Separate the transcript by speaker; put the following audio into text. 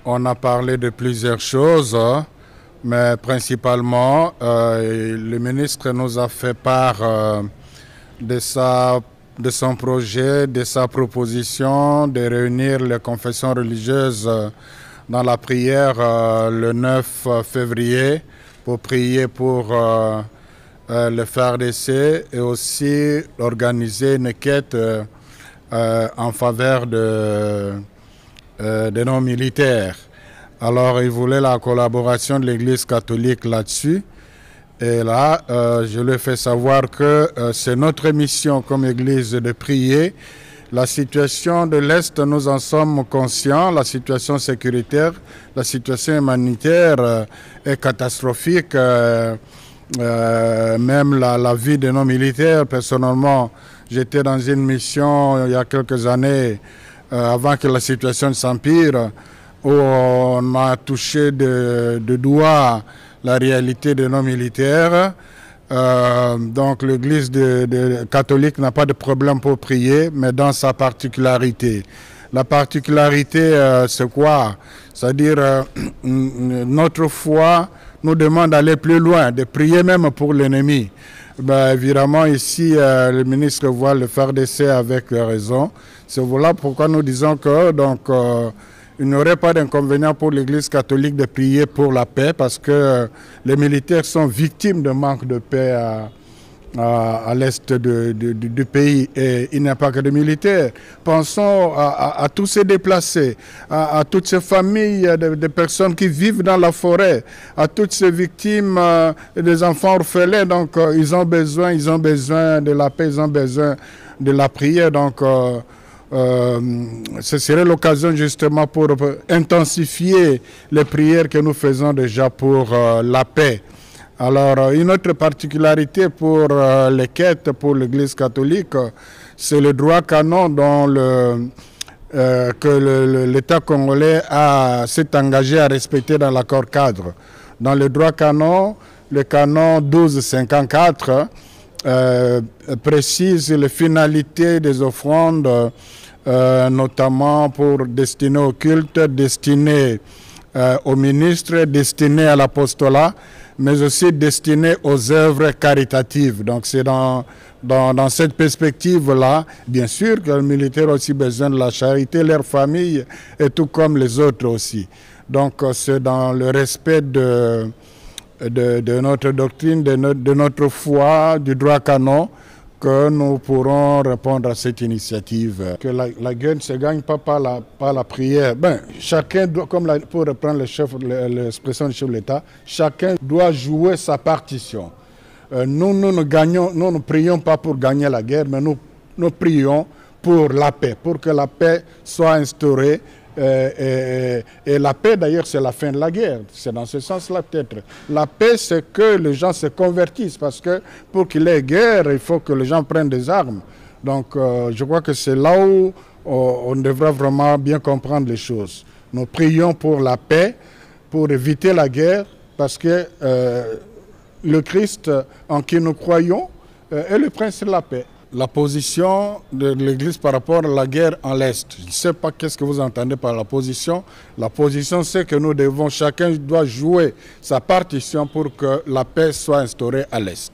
Speaker 1: On a parlé de plusieurs choses, mais principalement, le ministre nous a fait part de son projet, de sa proposition de réunir les confessions religieuses dans la prière le 9 février pour prier pour le FARDC et aussi organiser une quête en faveur de nos militaires. Alors, il voulait la collaboration de l'Église catholique là-dessus. Et là, je lui ai fait savoir que c'est notre mission comme Église de prier. La situation de l'Est, nous en sommes conscients. La situation sécuritaire, la situation humanitaire est catastrophique. Même la vie de nos militaires, personnellement, j'étais dans une mission il y a quelques années, avant que la situation s'empire, où on a touché de doigt la réalité de nos militaires. Donc l'Église catholique n'a pas de problème pour prier, mais dans sa particularité. La particularité, c'est quoi? C'est-à-dire notre foi nous demande d'aller plus loin, de prier même pour l'ennemi. Ben, évidemment, ici, le ministre voit le FARDC avec raison. C'est voilà pourquoi nous disons que il n'y aurait pas d'inconvénient pour l'Église catholique de prier pour la paix, parce que les militaires sont victimes de manque de paix à l'est du pays. Et il n'y a pas que des militaires. Pensons à tous ces déplacés, à toutes ces familles de personnes qui vivent dans la forêt, à toutes ces victimes des enfants orphelins. Donc ils ont besoin de la paix, ils ont besoin de la prière. Donc ce serait l'occasion justement pour intensifier les prières que nous faisons déjà pour la paix. Alors, une autre particularité pour les quêtes pour l'Église catholique, c'est le droit canon que l'État congolais s'est engagé à respecter dans l'accord cadre. Dans le droit canon, le canon 1254 précise les finalités des offrandes, notamment pour destinées au culte, destinées aux ministres, destinées à l'apostolat, mais aussi destiné aux œuvres caritatives. Donc c'est dans cette perspective-là, bien sûr que les militaires ont aussi besoin de la charité, leur famille, et tout comme les autres aussi. Donc c'est dans le respect de notre doctrine, de notre foi, du droit canon, que nous pourrons répondre à cette initiative. Que la guerre ne se gagne pas par la prière. Ben, chacun doit, pour reprendre l'expression du chef de l'État, chacun doit jouer sa partition. Nous ne prions pas pour gagner la guerre, mais nous prions pour la paix, pour que la paix soit instaurée. Et la paix, d'ailleurs, c'est la fin de la guerre. C'est dans ce sens-là, peut-être. La paix, c'est que les gens se convertissent, parce que pour qu'il y ait guerre, il faut que les gens prennent des armes. Donc, je crois que c'est là où on devra vraiment bien comprendre les choses. Nous prions pour la paix, pour éviter la guerre, parce que le Christ en qui nous croyons est le prince de la paix. La position de l'Église par rapport à la guerre en l'Est. Je ne sais pas qu'est-ce que vous entendez par la position. La position, c'est que chacun doit jouer sa partition pour que la paix soit instaurée à l'Est.